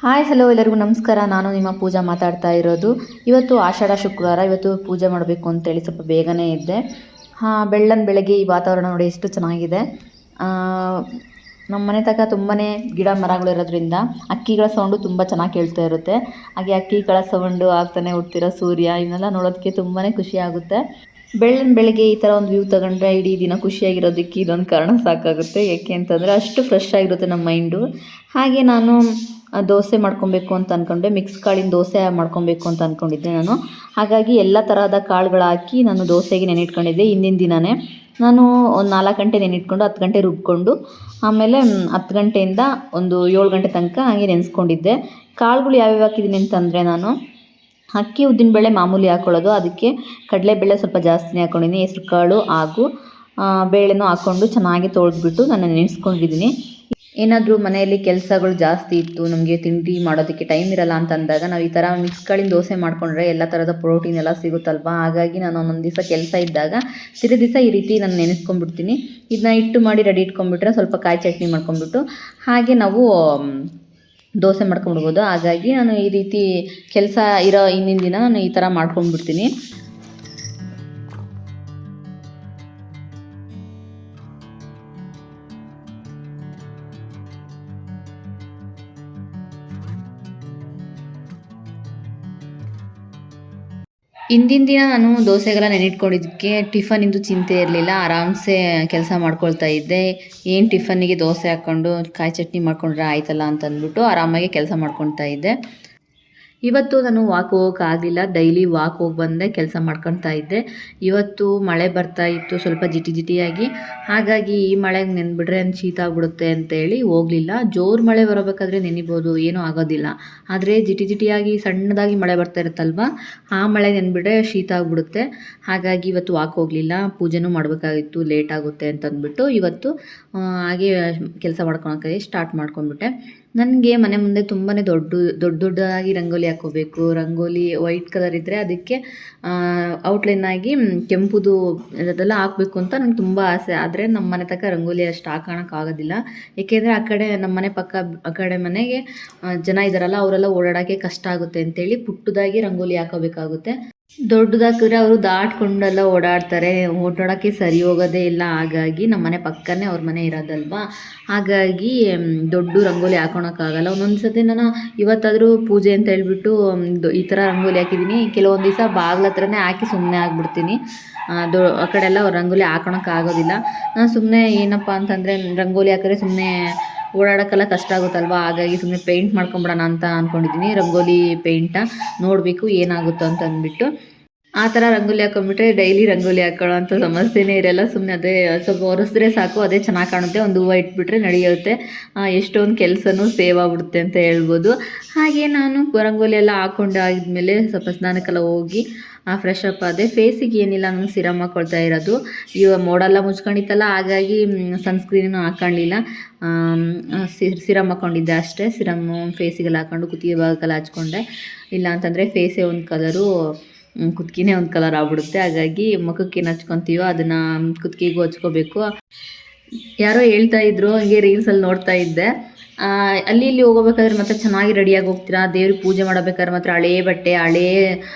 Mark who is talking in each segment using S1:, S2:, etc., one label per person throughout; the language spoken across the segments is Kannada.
S1: ಹಾಯ್ ಹಲೋ ಎಲ್ಲರಿಗೂ ನಮಸ್ಕಾರ. ನಾನು ನಿಮ್ಮ ಪೂಜಾ ಮಾತಾಡ್ತಾ ಇರೋದು. ಇವತ್ತು ಆಷಾಢ ಶುಕ್ರವಾರ. ಇವತ್ತು ಪೂಜೆ ಮಾಡಬೇಕು ಅಂತೇಳಿ ಸ್ವಲ್ಪ ಬೇಗನೆ ಇದ್ದೆ. ಬೆಳಗ್ಗೆ ಈ ವಾತಾವರಣ ನೋಡಿ ಎಷ್ಟು ಚೆನ್ನಾಗಿದೆ. ನಮ್ಮ ಮನೆ ತನಕ ತುಂಬಾ ಗಿಡ ಮರಗಳು ಇರೋದ್ರಿಂದ ಅಕ್ಕಿಗಳ ಸೌಂಡು ತುಂಬ ಚೆನ್ನಾಗಿ ಕೇಳ್ತಾ ಇರುತ್ತೆ. ಹಾಗೆ ಅಕ್ಕಿಗಳ ಸೌಂಡು ಆಗ್ತಾನೆ ಹುಡ್ತಿರೋ ಸೂರ್ಯ ಇವನ್ನೆಲ್ಲ ನೋಡೋದಕ್ಕೆ ತುಂಬಾ ಖುಷಿ ಆಗುತ್ತೆ. ಬೆಳಗ್ಗೆ ಈ ಥರ ಒಂದು ವ್ಯೂ ತಗೊಂಡ್ರೆ ಇಡೀ ದಿನ ಖುಷಿಯಾಗಿರೋದಕ್ಕೆ ಇದೊಂದು ಕಾರಣ ಸಾಕಾಗುತ್ತೆ. ಏಕೆ ಅಂತಂದರೆ ಅಷ್ಟು ಫ್ರೆಶ್ ಆಗಿರುತ್ತೆ ನಮ್ಮ ಮೈಂಡು. ಹಾಗೆ ನಾನು ದೋಸೆ ಮಾಡ್ಕೊಬೇಕು ಅಂತ ಅಂದ್ಕೊಂಡೆ. ಮಿಕ್ಸ್ ಕಾಳಿನ ದೋಸೆ ಮಾಡ್ಕೊಬೇಕು ಅಂತ ಅಂದ್ಕೊಂಡಿದ್ದೆ ನಾನು. ಹಾಗಾಗಿ ಎಲ್ಲ ತರಹದ ಕಾಳುಗಳು ಹಾಕಿ ನಾನು ದೋಸೆಗೆ ನೆನಿಟ್ಕೊಂಡಿದ್ದೆ ಹಿಂದಿನ ದಿನವೇ. ನಾನು ಒಂದು 4 ಗಂಟೆ ನೆನಿಟ್ಕೊಂಡು 10 ಗಂಟೆ ರುಬ್ಕೊಂಡು ಆಮೇಲೆ 10 ಗಂಟೆಯಿಂದ ಒಂದು 7 ಗಂಟೆ ತನಕ ಹಾಗೆ ನೆನೆಸ್ಕೊಂಡಿದ್ದೆ. ಕಾಳುಗಳು ಯಾವ್ಯಾವ ಹಾಕಿದ್ದೀನಿ ಅಂತಂದರೆ ನಾನು ಅಕ್ಕಿ ಉದ್ದಿನಬೇಳೆ ಮಾಮೂಲಿ ಹಾಕ್ಕೊಳ್ಳೋದು, ಅದಕ್ಕೆ ಕಡಲೆಬೇಳೆ ಸ್ವಲ್ಪ ಜಾಸ್ತಿನೇ ಹಾಕ್ಕೊಂಡಿದ್ದೀನಿ. ಹೆಸ್ರು ಕಾಳು ಹಾಗೂ ಬೇಳೆನೂ ಹಾಕ್ಕೊಂಡು ಚೆನ್ನಾಗಿ ತೊಳೆದ್ಬಿಟ್ಟು ನಾನು ನೆನೆಸ್ಕೊಂಡಿದ್ದೀನಿ. ಏನಾದರೂ ಮನೆಯಲ್ಲಿ ಕೆಲಸಗಳು ಜಾಸ್ತಿ ಇತ್ತು, ನಮಗೆ ತಿಂಡಿ ಮಾಡೋದಕ್ಕೆ ಟೈಮ್ ಇರಲ್ಲ ಅಂತ ಅಂದಾಗ ನಾವು ಈ ಥರ ಮಿಕ್ಸ್ ಕಾಳಿನ ದೋಸೆ ಮಾಡಿಕೊಂಡ್ರೆ ಎಲ್ಲ ಥರದ ಪ್ರೋಟೀನ್ ಎಲ್ಲ ಸಿಗುತ್ತಲ್ವ. ಹಾಗಾಗಿ ನಾನು ಒಂದೊಂದು ದಿವಸ ಕೆಲಸ ಇದ್ದಾಗ ದಿವಸ ಈ ರೀತಿ ನಾನು ನೆನೆಸ್ಕೊಂಡ್ಬಿಡ್ತೀನಿ. ಇದನ್ನ ಹಿಟ್ಟು ಮಾಡಿ ರೆಡಿ ಇಟ್ಕೊಂಡ್ಬಿಟ್ರೆ ಸ್ವಲ್ಪ ಕಾಯಿ ಚಟ್ನಿ ಮಾಡ್ಕೊಂಡ್ಬಿಟ್ಟು ಹಾಗೆ ನಾವು ದೋಸೆ ಮಾಡ್ಕೊಂಡ್ಬಿಡ್ಬೋದು. ಹಾಗಾಗಿ ನಾನು ಈ ರೀತಿ ಕೆಲಸ ಇರೋ ಹಿಂದಿನ ದಿನ ನಾನು ಈ ಥರ ಮಾಡ್ಕೊಂಡ್ಬಿಡ್ತೀನಿ. ಹಿಂದಿನ ದಿನ ನಾನು ದೋಸೆಗೆಲ್ಲ ನೆನಿಟ್ಕೊಂಡಿದ್ದಕ್ಕೆ ಟಿಫನಿಂದು ಚಿಂತೆ ಇರಲಿಲ್ಲ. ಆರಾಮ್ಸೆ ಕೆಲಸ ಮಾಡ್ಕೊಳ್ತಾ ಇದ್ದೆ. ಏನು ಟಿಫನ್ನಿಗೆ ದೋಸೆ ಹಾಕ್ಕೊಂಡು ಕಾಯಿ ಚಟ್ನಿ ಮಾಡ್ಕೊಂಡ್ರೆ ಆಯ್ತಲ್ಲ ಅಂತ ಅಂದ್ಬಿಟ್ಟು ಆರಾಮಾಗಿ ಕೆಲಸ ಮಾಡ್ಕೊಳ್ತಾ ಇದ್ದೆ. ಇವತ್ತು ನಾನು ವಾಕ್ ಹೋಗೋಕ್ಕಾಗಲಿಲ್ಲ. ಡೈಲಿ ವಾಕ್ ಹೋಗಿ ಬಂದೆ ಕೆಲಸ ಮಾಡ್ಕೊಳ್ತಾ ಇದ್ದೆ. ಇವತ್ತು ಮಳೆ ಬರ್ತಾ ಇತ್ತು ಸ್ವಲ್ಪ ಜಿಟಿಯಾಗಿ. ಹಾಗಾಗಿ ಈ ಮಳೆಗೆ ನೆನ್ಬಿಟ್ರೆ ಶೀತ ಆಗ್ಬಿಡುತ್ತೆ ಅಂತೇಳಿ ಹೋಗಲಿಲ್ಲ. ಜೋರು ಮಳೆ ಬರಬೇಕಾದ್ರೆ ನೆನಿಬೋದು, ಏನೂ ಆಗೋದಿಲ್ಲ. ಆದರೆ ಜಿಟಿಯಾಗಿ ಸಣ್ಣದಾಗಿ ಮಳೆ ಬರ್ತಾ ಇರುತ್ತಲ್ವ, ಆ ಮಳೆ ನೆನ್ಬಿಟ್ರೆ ಶೀತ ಆಗ್ಬಿಡುತ್ತೆ. ಹಾಗಾಗಿ ಇವತ್ತು ವಾಕ್ ಹೋಗಲಿಲ್ಲ. ಪೂಜೆನೂ ಮಾಡಬೇಕಾಗಿತ್ತು, ಲೇಟ್ ಆಗುತ್ತೆ ಅಂತಂದ್ಬಿಟ್ಟು ಇವತ್ತು ಹಾಗೆ ಕೆಲಸ ಮಾಡ್ಕೊಳಕ್ಕೆ ಸ್ಟಾರ್ಟ್ ಮಾಡ್ಕೊಂಡ್ಬಿಟ್ಟೆ. ನನಗೆ ಮನೆ ಮುಂದೆ ತುಂಬಾ ದೊಡ್ಡದಾಗಿ ರಂಗೋಲಿ ಹಾಕ್ಕೋಬೇಕು. ರಂಗೋಲಿ ವೈಟ್ ಕಲರ್ ಇದ್ದರೆ ಅದಕ್ಕೆ ಔಟ್ಲೈನಾಗಿ ಕೆಂಪುದು ಅದೆಲ್ಲ ಹಾಕಬೇಕು ಅಂತ ನನಗೆ ತುಂಬ ಆಸೆ. ಆದರೆ ನಮ್ಮ ಮನೆ ತನಕ ರಂಗೋಲಿ ಅಷ್ಟು ಹಾಕೋಣಕ್ಕಾಗೋದಿಲ್ಲ. ಏಕೆಂದರೆ ಆ ಕಡೆ ನಮ್ಮ ಮನೆ ಪಕ್ಕ ಆ ಕಡೆ ಮನೆಗೆ ಜನ ಇದ್ದಾರಲ್ಲ, ಅವರೆಲ್ಲ ಓಡಾಡೋಕ್ಕೆ ಕಷ್ಟ ಆಗುತ್ತೆ ಅಂತೇಳಿ ಪುಟ್ಟದಾಗಿ ರಂಗೋಲಿ ಹಾಕೋಬೇಕಾಗುತ್ತೆ. ದೊಡ್ಡದಾಕಿದ್ರೆ ಅವರು ದಾಟ್ಕೊಂಡೆಲ್ಲ ಓಡಾಡ್ತಾರೆ, ಓಡಾಡೋಕ್ಕೆ ಸರಿ ಹೋಗೋದೇ ಇಲ್ಲ. ಹಾಗಾಗಿ ನಮ್ಮ ಮನೆ ಪಕ್ಕನೇ ಅವ್ರ ಮನೆ ಇರೋದಲ್ವ, ಹಾಗಾಗಿ ದೊಡ್ಡ ರಂಗೋಲಿ ಹಾಕೋಣಕ್ಕಾಗಲ್ಲ. ಒಂದೊಂದು ಸತಿ ನಾನು ಇವತ್ತಾದರೂ ಪೂಜೆ ಅಂತ ಹೇಳ್ಬಿಟ್ಟು ಈ ಥರ ರಂಗೋಲಿ ಹಾಕಿದ್ದೀನಿ. ಕೆಲವೊಂದು ದಿವಸ ಬಾಗಿಲ ಹತ್ರನೇ ಹಾಕಿ ಸುಮ್ಮನೆ ಆಗಿಬಿಡ್ತೀನಿ. ಆ ಕಡೆ ಎಲ್ಲ ರಂಗೋಲಿ ಹಾಕೋಣಕ್ಕಾಗೋದಿಲ್ಲ. ನಾನು ಸುಮ್ಮನೆ ಏನಪ್ಪ ಅಂತಂದರೆ ರಂಗೋಲಿ ಹಾಕಿದ್ರೆ ಸುಮ್ಮನೆ ಓಡಾಡೋಕ್ಕೆಲ್ಲ ಕಷ್ಟ ಆಗುತ್ತಲ್ವ. ಹಾಗಾಗಿ ಸುಮ್ಮನೆ ಪೇಂಟ್ ಮಾಡ್ಕೊಂಬಿಡೋಣ ಅಂತ ಅಂದ್ಕೊಂಡಿದ್ದೀನಿ. ರಂಗೋಲಿ ಪೇಂಟ ನೋಡಬೇಕು ಏನಾಗುತ್ತೋ ಅಂತ ಅಂದ್ಬಿಟ್ಟು ಆ ಥರ ರಂಗೋಲಿ ಹಾಕೊಂಡ್ಬಿಟ್ರೆ ಡೈಲಿ ರಂಗೋಲಿ ಹಾಕೊಳ್ಳೋ ಅಂಥ ಸಮಸ್ಯೆನೇ ಇರೋಲ್ಲ. ಸುಮ್ಮನೆ ಅದೇ ಸ್ವಲ್ಪ ಒರೆಸಿದ್ರೆ ಸಾಕು, ಅದೇ ಚೆನ್ನಾಗಿ ಕಾಣುತ್ತೆ. ಒಂದು ಹೂವು ಇಟ್ಬಿಟ್ರೆ ನಡೆಯುತ್ತೆ. ಎಷ್ಟೊಂದು ಕೆಲಸನೂ ಸೇವ್ ಆಗಿಬಿಡುತ್ತೆ ಅಂತ ಹೇಳ್ಬೋದು. ಹಾಗೆ ನಾನು ರಂಗೋಲಿ ಎಲ್ಲ ಹಾಕ್ಕೊಂಡು ಆಗಿದ್ಮೇಲೆ ಸ್ವಲ್ಪ ಸ್ನಾನಕ್ಕೆಲ್ಲ ಹೋಗಿ ಫ್ರೆಶ್ ಅಪ್ ಆದೆ. ಫೇಸಿಗೆ ಏನಿಲ್ಲ, ನಾನು ಸಿರಮ್ ಹಾಕ್ಕೊಳ್ತಾ ಇರೋದು. ಇವಾಗ ಮೋಡೆಲ್ಲ ಮುಚ್ಕೊಂಡಿತ್ತಲ್ಲ, ಹಾಗಾಗಿ ಸನ್ಸ್ಕ್ರೀನು ಹಾಕ್ಕೊಂಡಿಲ್ಲ. ಸಿರಮ್ ಹಾಕ್ಕೊಂಡಿದ್ದೆ ಅಷ್ಟೇ. ಸಿರಮ್ಮು ಫೇಸಿಗೆಲ್ಲ ಹಾಕ್ಕೊಂಡು ಕುತ್ತಿಗೆ ಭಾಗಕ್ಕೆಲ್ಲ ಹಚ್ಕೊಂಡೆ. ಇಲ್ಲ ಅಂತಂದರೆ ಫೇಸೇ ಒಂದು ಕಲರು, ಕುತ್ತಿಗೆನೇ ಒಂದು ಕಲರ್ ಆಗ್ಬಿಡುತ್ತೆ. ಹಾಗಾಗಿ ಮುಖಕ್ಕೆ ಏನು ಹಚ್ಕೊತೀವೋ ಅದನ್ನು ಕುತ್ತಿಗೆಗೂ ಹಚ್ಕೋಬೇಕು. ಯಾರೋ ಹೇಳ್ತಾ ಇದ್ರು, ಹಂಗೆ ರೀಲ್ಸಲ್ಲಿ ನೋಡ್ತಾ ಇದ್ದೆ, ಅಲ್ಲಿ ಇಲ್ಲಿ ಹೋಗಬೇಕಾದ್ರೆ ಮತ್ತೆ ಚೆನ್ನಾಗಿ ರೆಡಿಯಾಗಿ ಹೋಗ್ತೀರಾ, ದೇವ್ರಿಗೆ ಪೂಜೆ ಮಾಡಬೇಕಾದ್ರೆ ಮಾತ್ರ ಹಳೇ ಬಟ್ಟೆ ಹಳೇ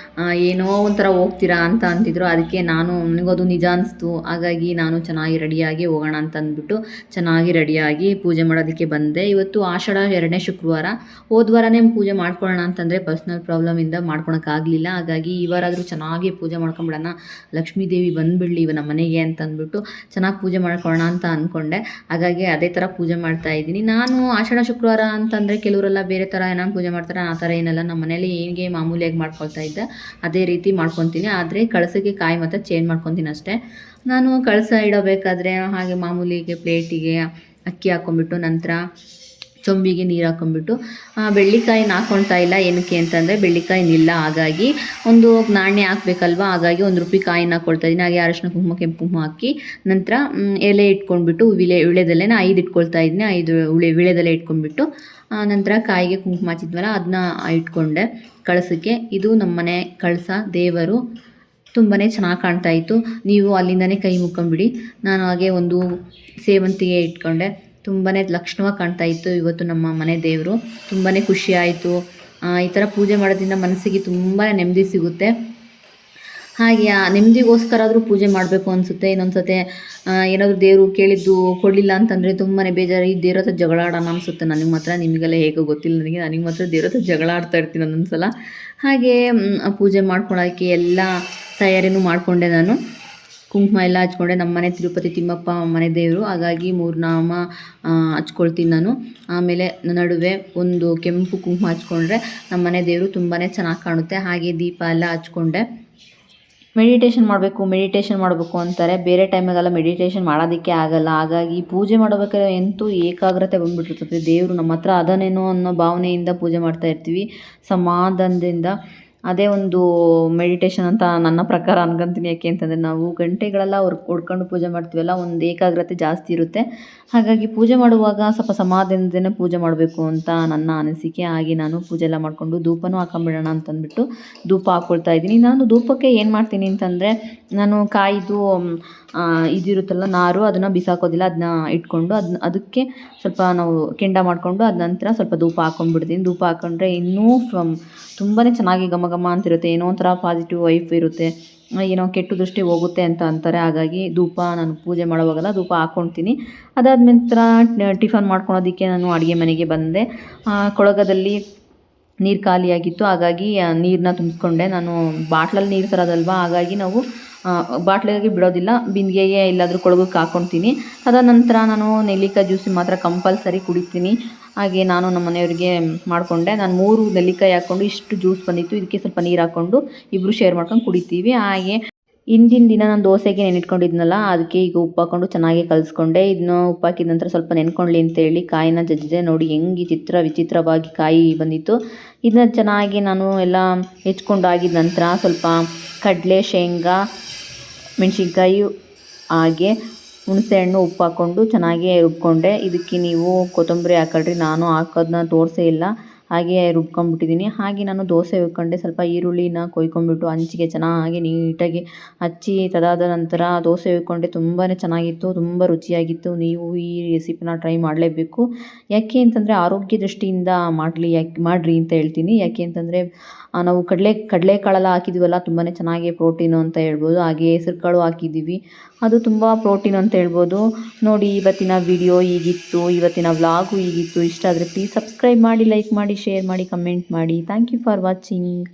S1: ಏನೋ ಒಂಥರ ಹೋಗ್ತೀರಾ ಅಂತ ಅಂತಿದ್ರು. ಅದಕ್ಕೆ ನಾನು ನನಗದು ನಿಜ ಅನಿಸ್ತು. ಹಾಗಾಗಿ ನಾನು ಚೆನ್ನಾಗಿ ರೆಡಿಯಾಗಿ ಹೋಗೋಣ ಅಂತ ಅಂದ್ಬಿಟ್ಟು ಚೆನ್ನಾಗಿ ರೆಡಿಯಾಗಿ ಪೂಜೆ ಮಾಡೋದಕ್ಕೆ ಬಂದೆ. ಇವತ್ತು ಆಷಾಢ 2ನೇ ಶುಕ್ರವಾರ. ಹೋದ ವಾರನೇ ಪೂಜೆ ಮಾಡ್ಕೊಳ್ಳೋಣ ಅಂತಂದರೆ ಪರ್ಸ್ನಲ್ ಪ್ರಾಬ್ಲಮಿಂದ ಮಾಡ್ಕೊಳಕ್ಕಾಗಲಿಲ್ಲ. ಹಾಗಾಗಿ ಈ ವಾರ ಆದರೂ ಚೆನ್ನಾಗಿ ಪೂಜೆ ಮಾಡ್ಕೊಂಬಿಡೋಣ, ಲಕ್ಷ್ಮೀ ದೇವಿ ಬಂದುಬಿಡಲಿ ಇವ ನಮ್ಮ ಮನೆಗೆ ಅಂತಂದ್ಬಿಟ್ಟು ಚೆನ್ನಾಗಿ ಪೂಜೆ ಮಾಡ್ಕೊಳ್ಳೋಣ ಅಂತ ಅಂದ್ಕೊಂಡೆ. ಹಾಗಾಗಿ ಅದೇ ಥರ ಪೂಜೆ ಮಾಡ್ತಾ ಇದ್ದೀನಿ. ನಾನು ಆಷಾಢ ಶುಕ್ರವಾರ ಅಂತಂದರೆ ಕೆಲವರೆಲ್ಲ ಬೇರೆ ಥರ ಏನಾದ್ರು ಪೂಜೆ ಮಾಡ್ತಾರೆ, ಆ ಥರ ಏನೆಲ್ಲ ನಮ್ಮ ಮನೇಲಿ ಹೇಗೆ ಮಾಮೂಲಿಯಾಗಿ ಮಾಡ್ಕೊಳ್ತಾ ಇದ್ದೆ ಅದೇ ರೀತಿ ಮಾಡ್ಕೊತೀನಿ. ಆದರೆ ಕಳಸಕ್ಕೆ ಕಾಯಿ ಮತ್ತು ಚೇಂಜ್ ಮಾಡ್ಕೊತೀನಿ ಅಷ್ಟೇ. ನಾನು ಕಳಸ ಇಡಬೇಕಾದ್ರೆ ಹಾಗೆ ಮಾಮೂಲಿಗೆ ಪ್ಲೇಟಿಗೆ ಅಕ್ಕಿ ಹಾಕ್ಕೊಂಬಿಟ್ಟು ನಂತರ ಚೊಂಬಿಗೆ ನೀರು ಹಾಕ್ಕೊಂಬಿಟ್ಟು ಬೆಳ್ಳಿಕಾಯಿನ ಹಾಕ್ಕೊಳ್ತಾ ಇಲ್ಲ. ಏನಕ್ಕೆ ಅಂತಂದರೆ ಬೆಳ್ಳಿಕಾಯಿನಿಲ್ಲ, ಹಾಗಾಗಿ ಒಂದು ನಾಣ್ಯ ಹಾಕಬೇಕಲ್ವ. ಹಾಗಾಗಿ 1 ರೂಪಾಯಿ ಕಾಯಿನ ಹಾಕ್ಕೊಳ್ತಾ ಇದ್ದೀನಿ. ಹಾಗೆ ಅರಶಿನ ಕುಂಕುಮ ಕೆಂಪು ಕುಂಕುಮ ಹಾಕಿ ನಂತರ ಎಲೆ ಇಟ್ಕೊಂಡ್ಬಿಟ್ಟು ವಿಳೆದೆಲೆನ 5 ಇಟ್ಕೊಳ್ತಾ ಇದ್ದೀನಿ. 5 ವಿಳೆದೆಲೆ ಇಟ್ಕೊಂಡ್ಬಿಟ್ಟು ನಂತರ ಕಾಯಿಗೆ ಕುಂಕುಮ ಹಚ್ಚಿದ್ವಲ್ಲ ಅದನ್ನ ಇಟ್ಕೊಂಡೆ ಕಳಸಕ್ಕೆ. ಇದು ನಮ್ಮನೆ ಕಳಸ ದೇವರು. ತುಂಬಾ ಚೆನ್ನಾಗಿ ಕಾಣ್ತಾಯಿತ್ತು. ನೀವು ಅಲ್ಲಿಂದನೇ ಕೈ ಮುಕ್ಕೊಂಬಿಡಿ. ನಾನು ಹಾಗೆ ಒಂದು ಸೇವಂತಿಗೆ ಇಟ್ಕೊಂಡೆ. ತುಂಬಾ ಲಕ್ಷಣವಾಗಿ ಕಾಣ್ತಾ ಇತ್ತು ಇವತ್ತು ನಮ್ಮ ಮನೆ ದೇವರು. ತುಂಬಾ ಖುಷಿ ಆಯಿತು. ಈ ಥರ ಪೂಜೆ ಮಾಡೋದ್ರಿಂದ ಮನಸ್ಸಿಗೆ ತುಂಬಾ ನೆಮ್ಮದಿ ಸಿಗುತ್ತೆ. ಹಾಗೆ ಆ ನೆಮ್ಮದಿಗೋಸ್ಕರ ಆದರೂ ಪೂಜೆ ಮಾಡಬೇಕು ಅನಿಸುತ್ತೆ. ಇನ್ನೊಂದು ಸತಿ ಏನಾದರೂ ದೇವರು ಕೇಳಿದ್ದು ಕೊಡಲಿಲ್ಲ ಅಂತಂದರೆ ತುಂಬಾ ಬೇಜಾರು. ಈ ದೇವ್ರ ಹತ್ರ ಜಗಳ ಆಡೋಣ ಅನಿಸುತ್ತೆ ನನಗೆ ಮಾತ್ರ. ನಿಮಗೆಲ್ಲ ಹೇಗೋ ಗೊತ್ತಿಲ್ಲ ನನಗೆ ಮಾತ್ರ ದೇವ್ರ ಹತ್ರ ಜಗಳ ಆಡ್ತಾ ಇರ್ತೀನಿ ಒಂದೊಂದು ಸಲ. ಹಾಗೇ ಪೂಜೆ ಮಾಡ್ಕೊಳ್ಳೋಕ್ಕೆ ಎಲ್ಲ ತಯಾರಿನೂ ಮಾಡಿಕೊಂಡೆ ನಾನು. ಕುಂಕುಮ ಎಲ್ಲ ಹಚ್ಕೊಂಡೆ. ನಮ್ಮ ಮನೆ ತಿರುಪತಿ ತಿಮ್ಮಪ್ಪ ಮನೆ ದೇವರು, ಹಾಗಾಗಿ 3 ನಾಮ ಹಚ್ಕೊಳ್ತೀನಿ ನಾನು. ಆಮೇಲೆ ನಡುವೆ ಒಂದು ಕೆಂಪು ಕುಂಕುಮ ಹಚ್ಕೊಂಡ್ರೆ ನಮ್ಮ ಮನೆ ದೇವರು ತುಂಬಾ ಚೆನ್ನಾಗಿ ಕಾಣುತ್ತೆ. ಹಾಗೆ ದೀಪ ಎಲ್ಲ ಹಚ್ಕೊಂಡೆ. ಮೆಡಿಟೇಷನ್ ಮಾಡಬೇಕು ಅಂತಾರೆ. ಬೇರೆ ಟೈಮಿಗೆಲ್ಲ ಮೆಡಿಟೇಷನ್ ಮಾಡೋದಕ್ಕೆ ಆಗಲ್ಲ. ಹಾಗಾಗಿ ಪೂಜೆ ಮಾಡಬೇಕಾದ್ರೆ ಎಂತೂ ಏಕಾಗ್ರತೆ ಬಂದುಬಿಟ್ಟಿರ್ತದೆ. ದೇವರು ನಮ್ಮ ಹತ್ರ ಅದನೇನೋ ಅನ್ನೋ ಭಾವನೆಯಿಂದ ಪೂಜೆ ಮಾಡ್ತಾ ಇರ್ತೀವಿ, ಸಮಾಧಾನದಿಂದ. ಅದೇ ಒಂದು ಮೆಡಿಟೇಷನ್ ಅಂತ ನನ್ನ ಪ್ರಕಾರ ಅನ್ಕೊಂತೀನಿ. ಯಾಕೆ ಅಂತಂದರೆ ನಾವು ಗಂಟೆಗಳೆಲ್ಲ ಹೊಡ್ಕೊಂಡು ಪೂಜೆ ಮಾಡ್ತೀವಲ್ಲ, ಒಂದು ಏಕಾಗ್ರತೆ ಜಾಸ್ತಿ ಇರುತ್ತೆ. ಹಾಗಾಗಿ ಪೂಜೆ ಮಾಡುವಾಗ ಸ್ವಲ್ಪ ಸಮಾಧಾನದಿಂದನೇ ಪೂಜೆ ಮಾಡಬೇಕು ಅಂತ ನನ್ನ ಅನಿಸಿಕೆ. ಹಾಗೆ ನಾನು ಪೂಜೆ ಎಲ್ಲ ಮಾಡಿಕೊಂಡು ಧೂಪನೂ ಹಾಕೊಂಬಿಡೋಣ ಅಂತಂದ್ಬಿಟ್ಟು ಧೂಪ ಹಾಕ್ಕೊಳ್ತಾ ಇದ್ದೀನಿ. ನಾನು ಧೂಪಕ್ಕೆ ಏನು ಮಾಡ್ತೀನಿ ಅಂತಂದರೆ, ನಾನು ಕಾಯ್ದು ಇದಿರುತ್ತಲ್ಲ ನಾರು, ಅದನ್ನು ಬಿಸಾಕೋದಿಲ್ಲ. ಅದನ್ನ ಇಟ್ಕೊಂಡು ಅದಕ್ಕೆ ಸ್ವಲ್ಪ ನಾವು ಕೆಂಡ ಮಾಡಿಕೊಂಡು ಅದ ನಂತರ ಸ್ವಲ್ಪ ಧೂಪ ಹಾಕ್ಕೊಂಡ್ಬಿಡ್ತೀನಿ. ಧೂಪ ಹಾಕ್ಕೊಂಡ್ರೆ ಇನ್ನೂ ತುಂಬಾ ಚೆನ್ನಾಗಿ ಘಮ ಘಮ ಅಂತಿರುತ್ತೆ. ಏನೋ ಒಂಥರ ಪಾಸಿಟಿವ್ ವೈಫ್ ಇರುತ್ತೆ, ಏನೋ ಕೆಟ್ಟು ದೃಷ್ಟಿ ಹೋಗುತ್ತೆ ಅಂತ ಅಂತಾರೆ. ಹಾಗಾಗಿ ಧೂಪ ನಾನು ಪೂಜೆ ಮಾಡುವಾಗೆಲ್ಲ ಧೂಪ ಹಾಕ್ಕೊಳ್ತೀನಿ. ಅದಾದ ನಂತರ ಟಿಫನ್ ಮಾಡ್ಕೊಳೋದಕ್ಕೆ ನಾನು ಅಡುಗೆ ಮನೆಗೆ ಬಂದೆ. ಕೊಳಗದಲ್ಲಿ ನೀರು ಖಾಲಿಯಾಗಿತ್ತು. ಹಾಗಾಗಿ ನೀರನ್ನ ತುಂಬಿಸ್ಕೊಂಡೆ. ನಾನು ಬಾಟ್ಲಲ್ಲಿ ನೀರು ತರೋದಲ್ವ, ಹಾಗಾಗಿ ನಾವು ಬಾಟ್ಲಿಗೆ ಬಿಡೋದಿಲ್ಲ, ಬಿಂದಿಗೆಗೆ ಎಲ್ಲಾದರೂ ಕೊಳಗಕ್ಕೆ ಹಾಕ್ಕೊಳ್ತೀನಿ. ಅದಾದ ನಂತರ ನಾನು ನೆಲ್ಲಿಕಾಯಿ ಜ್ಯೂಸ್ ಮಾತ್ರ ಕಂಪಲ್ಸರಿ ಕುಡಿತೀನಿ. ಹಾಗೆ ನಾನು ನಮ್ಮ ಮನೆಯವರಿಗೆ ಮಾಡಿಕೊಂಡೆ. ನಾನು 3 ನೆಲ್ಲಿಕಾಯಿ ಹಾಕ್ಕೊಂಡು ಇಷ್ಟು ಜ್ಯೂಸ್ ಬಂದಿತ್ತು. ಇದಕ್ಕೆ ಸ್ವಲ್ಪ ನೀರು ಹಾಕ್ಕೊಂಡು ಇಬ್ಬರು ಶೇರ್ ಮಾಡ್ಕೊಂಡು ಕುಡಿತೀವಿ. ಹಾಗೆ ಹಿಂದಿನ ದಿನ ನಾನು ದೋಸೆಗೆ ನೆನಿಟ್ಕೊಂಡಿದ್ನಲ್ಲ, ಅದಕ್ಕೆ ಈಗ ಉಪ್ಪು ಹಾಕ್ಕೊಂಡು ಚೆನ್ನಾಗಿ ಕಲಿಸ್ಕೊಂಡೆ. ಇದನ್ನು ಉಪ್ಪು ಹಾಕಿದ ನಂತರ ಸ್ವಲ್ಪ ನೆನ್ಕೊಳ್ಳಿ ಅಂತೇಳಿ ಕಾಯಿನ ಜಜ್ಜಿದೆ. ನೋಡಿ ಹೆಂಗೆ ವಿಚಿತ್ರವಾಗಿ ಕಾಯಿ ಬಂದಿತ್ತು. ಇದನ್ನ ಚೆನ್ನಾಗಿ ನಾನು ಎಲ್ಲ ಹೆಚ್ಕೊಂಡು ಆಗಿದ ನಂತರ ಸ್ವಲ್ಪ ಕಡಲೆ, ಶೇಂಗಾ, ಮೆಣಸಿನ್ಕಾಯಿ ಹಾಗೆ ಹುಣಸೆಹಣ್ಣು, ಉಪ್ಪು ಹಾಕ್ಕೊಂಡು ಚೆನ್ನಾಗಿ ರುಬ್ಕೊಂಡೆ. ಇದಕ್ಕೆ ನೀವು ಕೊತ್ತಂಬರಿ ಹಾಕೊಳ್ರಿ, ನಾನು ಹಾಕೋದನ್ನ ತೋರಿಸೇ ಇಲ್ಲ, ಹಾಗೆ ರುಬ್ಕೊಂಡ್ಬಿಟ್ಟಿದ್ದೀನಿ. ಹಾಗೆ ನಾನು ದೋಸೆ ಹುಯ್ಕೊಂಡೆ. ಸ್ವಲ್ಪ ಈರುಳ್ಳಿನ ಕೊಯ್ಕೊಂಡ್ಬಿಟ್ಟು ಹಂಚಿಗೆ ಚೆನ್ನಾಗಿ ನೀಟಾಗಿ ಹಚ್ಚಿ ತದಾದ ನಂತರ ದೋಸೆ ಹುಯ್ಕೊಂಡೆ. ತುಂಬಾ ಚೆನ್ನಾಗಿತ್ತು, ತುಂಬ ರುಚಿಯಾಗಿತ್ತು. ನೀವು ಈ ರೆಸಿಪಿನ ಟ್ರೈ ಮಾಡಲೇಬೇಕು. ಯಾಕೆ ಅಂತಂದರೆ ಆರೋಗ್ಯ ದೃಷ್ಟಿಯಿಂದ ಮಾಡಿರಿ ಅಂತ ಹೇಳ್ತೀನಿ. ಯಾಕೆ ಅಂತಂದರೆ ನಾವು ಕಡಲೆಕಾಳೆಲ್ಲ ಹಾಕಿದ್ದೀವಲ್ಲ, ತುಂಬಾ ಚೆನ್ನಾಗಿ ಪ್ರೋಟೀನು ಅಂತ ಹೇಳ್ಬೋದು. ಹಾಗೆ ಹೆಸರು ಕಾಳು ಹಾಕಿದ್ದೀವಿ, ಅದು ತುಂಬ ಪ್ರೋಟೀನ್ ಅಂತ ಹೇಳ್ಬೋದು. ನೋಡಿ, ಇವತ್ತಿನ ವಿಡಿಯೋ ಹೀಗಿತ್ತು, ಇವತ್ತಿನ ವ್ಲಾಗು ಹೀಗಿತ್ತು. ಇಷ್ಟ ಆದರೆ ಪ್ಲೀಸ್ ಸಬ್ಸ್ಕ್ರೈಬ್ ಮಾಡಿ, ಲೈಕ್ ಮಾಡಿ, ಶೇರ್ ಮಾಡಿ, ಕಮೆಂಟ್ ಮಾಡಿ. Thank you for watching.